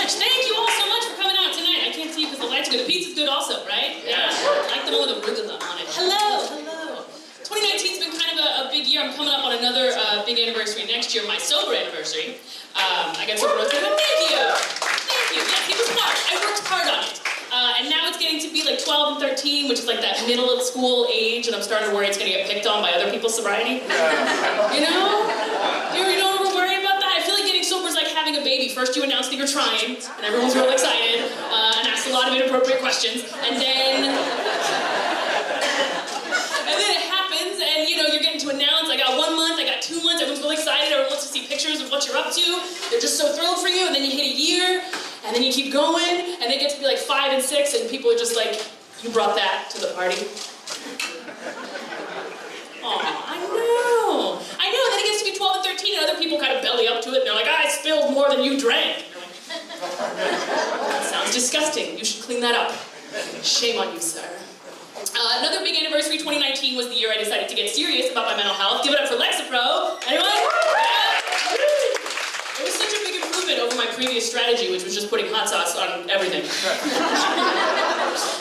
much. Thank you all so much for coming out tonight. I can't see you because the lights are good. The pizza's good also, right? Yeah. I like the one with the arugula on it. Hello, hello. 2019's been kind of a big year. I'm coming up on another big anniversary next year, my sober anniversary. I got sober. Thank you. Thank you. Yeah, it was hard. I worked hard on it. And now it's getting to be like 12 and 13, which is like that middle of school age, and I'm starting to worry it's going to get picked on by other people's sobriety. You know? You don't ever worry about that? I feel like getting sober is like having a baby. First you announce that you're trying, and everyone's real excited, and ask a lot of inappropriate questions, and then it happens, and you know, you're getting to announce, I got 1 month, I got 2 months, everyone's really excited, everyone wants to see pictures of what you're up to, they're just so thrilled for you, and then you hit a year, and then you keep going, and they get to be like 5 and 6, and people are just like, you brought that to the party. Aw, I know, and then it gets to be 12 and 13, and other people kind of belly up to it, and they're like, I spilled more than you drank. That sounds disgusting, you should clean that up. Shame on you, sir. Another big anniversary, 2019, was the year I decided to get serious about my mental health. Give it up for Lexapro. Anyone? Yeah. It was such a big improvement over my previous strategy, which was just putting hot sauce on everything.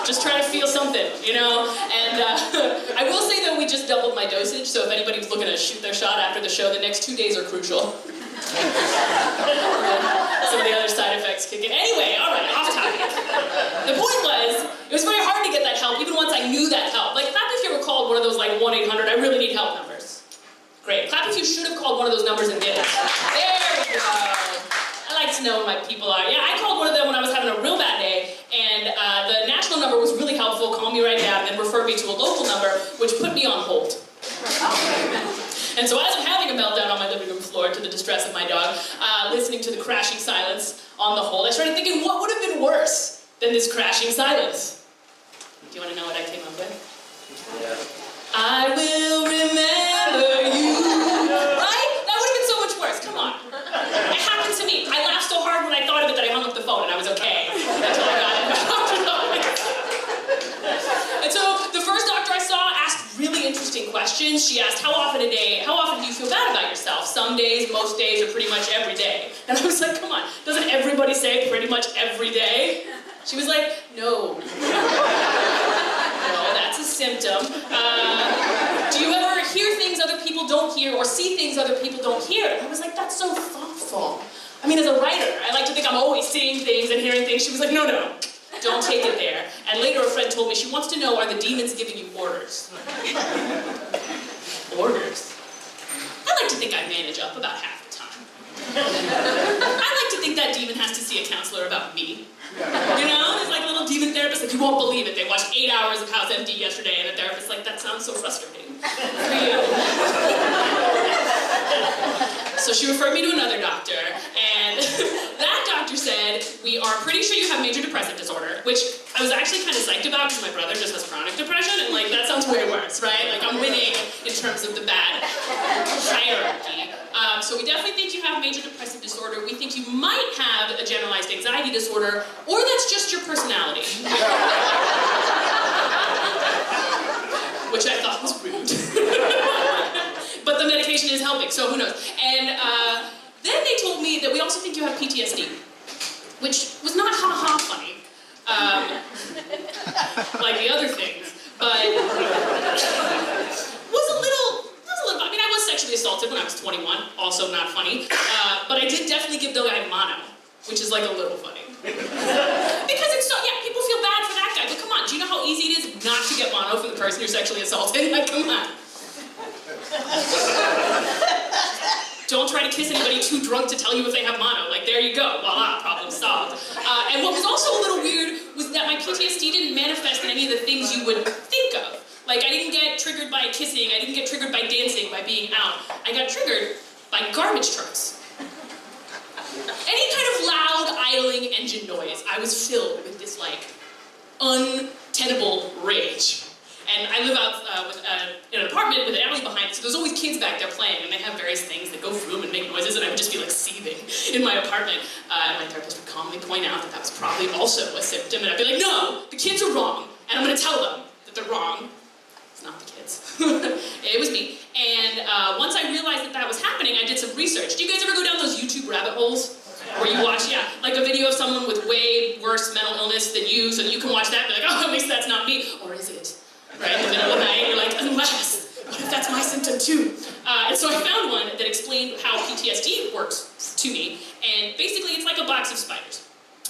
Just trying to feel something, you know? And I will say, though, we just doubled my dosage, so if anybody's looking to shoot their shot after the show, the next 2 days are crucial. Some of the other side effects kick in. Anyway, all right, off topic. The point was, it was very hard to get that help, even once I knew that help. Like, clap if you ever called one of those, like, 1-800, I really need help numbers. Great. Clap if you should have called one of those numbers and didn't. There we go. I like to know where my people are. Yeah, I called one of them when I was having a real bad day, and the national number was really helpful, call me right now, and then referred me to a local number, which put me on hold. And so as I'm having a meltdown on my living room floor to the distress of my dog, listening to the crashing silence on the hold, I started thinking, what would have been worse than this crashing silence? Do you want to know what I came up with? Yeah. I will remember you. Right? That would have been so much worse. Come on. It happened to me. I laughed so hard when I thought of it that I hung up the phone and I was okay until I got in the doctor's office. And so the first doctor I saw asked really interesting questions. She asked, how often do you feel bad about yourself? Some days, most days, or pretty much every day? And I was like, come on, doesn't everybody say pretty much every day? She was like, no. No, that's a symptom. Do you ever hear things other people don't hear or see things other people don't hear? And I was like, that's so thoughtful. I mean, as a writer, I like to think I'm always seeing things and hearing things. She was like, no, don't take it there. And later a friend told me she wants to know, are the demons giving you orders? Orders? I like to think I manage up about half the time. I like to think that demon has to see a counselor about me. You know, there's like a little demon therapist, like, you won't believe it. They watched 8 hours of House Empty yesterday, and the therapist's like, that sounds so frustrating for you. So she referred me to another doctor, and that doctor said, we are pretty sure you have major depressive disorder, which I was actually kind of psyched about because my brother just has chronic depression, and like, that sounds way worse, right? Like, I'm winning in terms of the bad hierarchy. So we definitely think you have major depressive disorder. We think you might have a generalized anxiety disorder, or that's just your personality. Which I thought was rude. But the medication is helping, so who knows? And then they told me that we also think you have PTSD, which was not ha-ha funny, like the other things, but was a little, I mean, I was sexually assaulted when I was 21, also not funny, but I did definitely give the guy mono, which is like a little funny. Because it's so, yeah, people feel bad for that guy, but come on, do you know how easy it is not to get mono for the person you're sexually assaulted? Like, come on. Don't try to kiss anybody too drunk to tell you if they have mono. Like, there you go, voila, problem solved. And what was also a little weird was that my PTSD didn't manifest in any of the things you would think of. Like, I didn't get triggered by kissing, I didn't get triggered by dancing, by being out. I got triggered by garbage trucks. Any kind of loud, idling engine noise, I was filled with this, like, untenable rage. And I live out in an apartment with an alley behind it, so there's always kids back there playing, and they have various things that go through and make noises, and I would just be like seething in my apartment. And my therapist would calmly point out that that was probably also a symptom, and I'd be like, no, the kids are wrong, and I'm gonna tell them that they're wrong. It's not the kids. It was me. And once I realized that that was happening, I did some research. Do you guys ever go down those YouTube rabbit holes? Where you watch, like a video of someone with way worse mental illness than you, so you can watch that and be like, oh, at least that's not me. Or is it? Right, in the middle of the night, you're like, unless, what if that's my symptom too? And so I found one that explained how PTSD works to me, and basically it's like a box of spiders.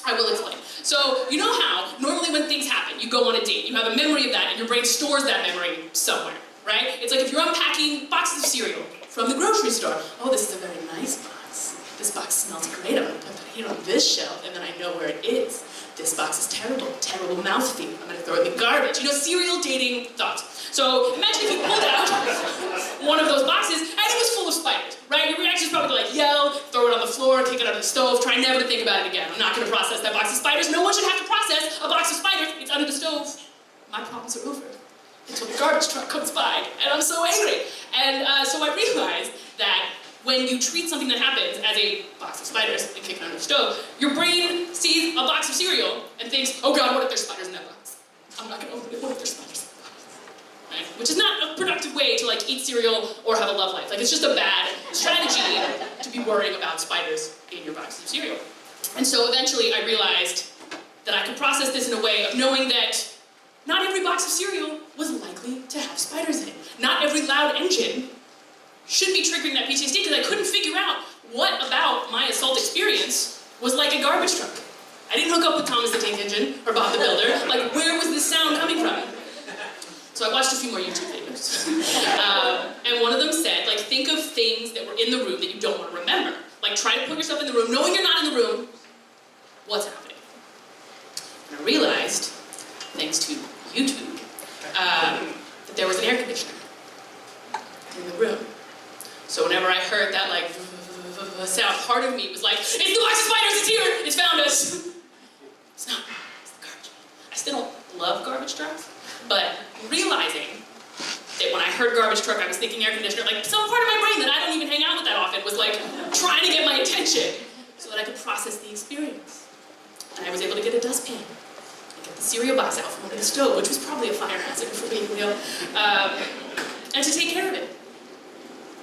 I will explain. So, you know how, normally when things happen, you go on a date, you have a memory of that, and your brain stores that memory somewhere, right? It's like if you're unpacking boxes of cereal from the grocery store. Oh, this is a very nice box. This box smells great. I'm gonna put it here on this shelf, and then I know where it is. This box is terrible, terrible mouthfeel. I'm gonna throw it in the garbage. You know, serial dating thoughts. So imagine if you pulled out one of those boxes and it was full of spiders, right? Your reaction is probably to like yell, throw it on the floor, kick it under the stove, try never to think about it again. I'm not gonna process that box of spiders. No one should have to process a box of spiders. It's under the stove. My problems are over until the garbage truck comes by, and I'm so angry. And so I realized that when you treat something that happens as a box of spiders and kick it under the stove, your brain sees a box of cereal and thinks, oh God, what if there's spiders in that box? I'm not gonna open it, what if there's spiders in that box? Right? Which is not a productive way to like eat cereal or have a love life. Like it's just a bad strategy to be worrying about spiders in your box of cereal. And so eventually I realized that I could process this in a way of knowing that not every box of cereal was likely to have spiders in it. Not every loud engine should be triggering that PTSD, because I couldn't figure out what about my assault experience was like a garbage truck. I didn't hook up with Thomas the Tank Engine or Bob the Builder. Like, where was this sound coming from? So I watched a few more YouTube videos. And one of them said, like, think of things that were in the room that you don't want to remember. Like, try to put yourself in the room, knowing you're not in the room, what's happening? And I realized, thanks to YouTube, that there was an air conditioner in the room. So whenever I heard that like sound, part of me was like, it's the box of spiders, it's here, it's found us. It's not, it's the garbage. I still don't love garbage trucks, but realizing that when I heard garbage truck, I was thinking air conditioner, like some part of my brain that I don't even hang out with that often was like trying to get my attention so that I could process the experience. And I was able to get a dustpan and get the cereal box out from under the stove, which was probably a fire hazard for me, you know, and to take care of it.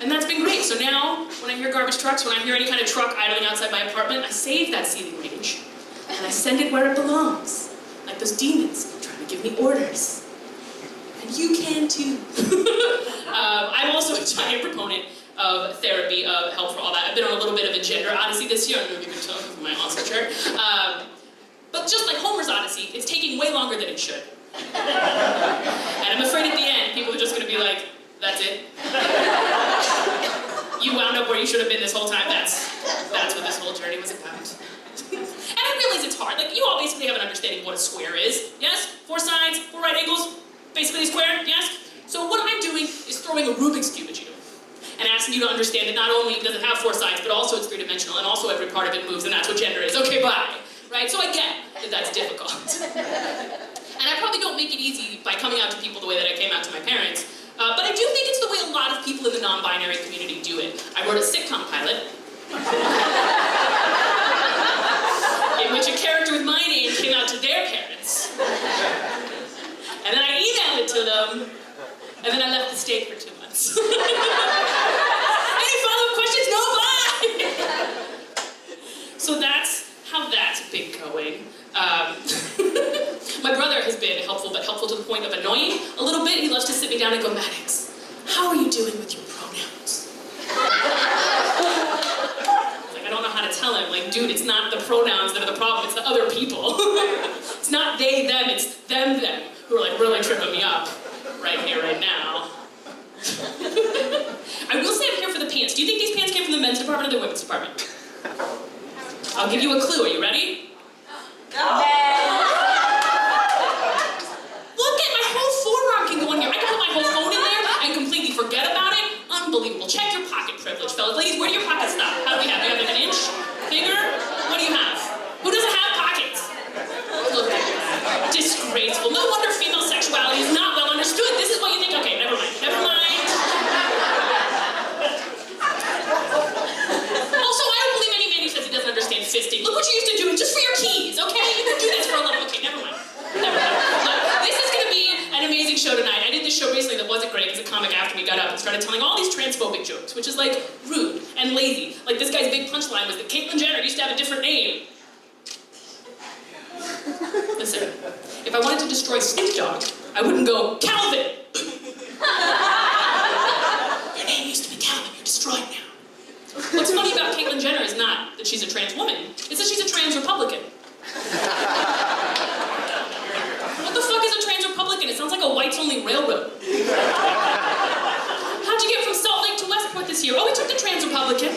And that's been great. So now, when I hear garbage trucks, when I hear any kind of truck idling outside my apartment, I save that seething rage, and I send it where it belongs, like those demons trying to give me orders. And you can too. I'm also a giant proponent of therapy, of help for all that. I've been on a little bit of a gender odyssey this year. I don't know if you can tell from my awesome shirt. But just like Homer's Odyssey, it's taking way longer than it should. And I'm afraid at the end, people are just going to be like, that's it. You wound up where you should have been this whole time. That's what this whole journey was about. And I realize it's hard. Like, you all basically have an understanding of what a square is. Yes? 4 sides, 4 right angles, basically a square. Yes? So what I'm doing is throwing a Rubik's Cube at you and asking you to understand that not only does it have 4 sides, but also it's 3-dimensional, and also every part of it moves, and that's what gender is. Okay, bye. Right? So I get that that's difficult. And I probably don't make it easy by coming out to people the way that I came out to my parents. But I do think it's the way a lot of people in the non-binary community do it. I wrote a sitcom pilot in which a character with my name came out to their parents. And then I emailed it to them, and then I left the state for 2 months. Any follow-up questions? No, bye! So that's how that's been going. My brother has been helpful, but helpful to the point of annoying a little bit. He loves to sit me down and go, Maddox, how are you doing with your pronouns? Like, I don't know how to tell him. Like, dude, it's not the pronouns that are the problem, it's the other people. It's not they, them, it's them, who are like really tripping me up right here, right now. I will say I'm here for the pants. Do you think these pants came from the men's department or the women's department? I'll give you a clue. Are you ready? No. Look at my whole forearm can go in here. I can put my whole phone in there and completely forget about it. Unbelievable. Check your pocket privilege, fellas. Ladies, where do your pockets stop? How do we have? Do you have like an inch? Finger? What do you have? Who doesn't have pockets? Look at that. Disgraceful. No wonder female sexuality is not well understood. This is what you think. Okay, never mind. Never mind. Also, I don't believe any man who says he doesn't understand fisting. Look what you used to do just for your keys, okay? You can do this for a living. Okay, never mind. Never mind. Look, this is going to be an amazing show tonight. I did this show recently that wasn't great because a comic after me got up and started telling all these transphobic jokes, which is like rude. and lazy. Like this guy's big punchline was that Caitlyn Jenner used to have a different name. Listen, if I wanted to destroy Snoop Dogg, I wouldn't go, Calvin! Your name used to be Calvin, you're destroyed now. What's funny about Caitlyn Jenner is not that she's a trans woman, it's that she's a trans Republican. What the fuck is a trans Republican? It sounds like a whites-only railroad. How'd you get from Salt Lake to Westport this year? Oh, we took the trans Republican.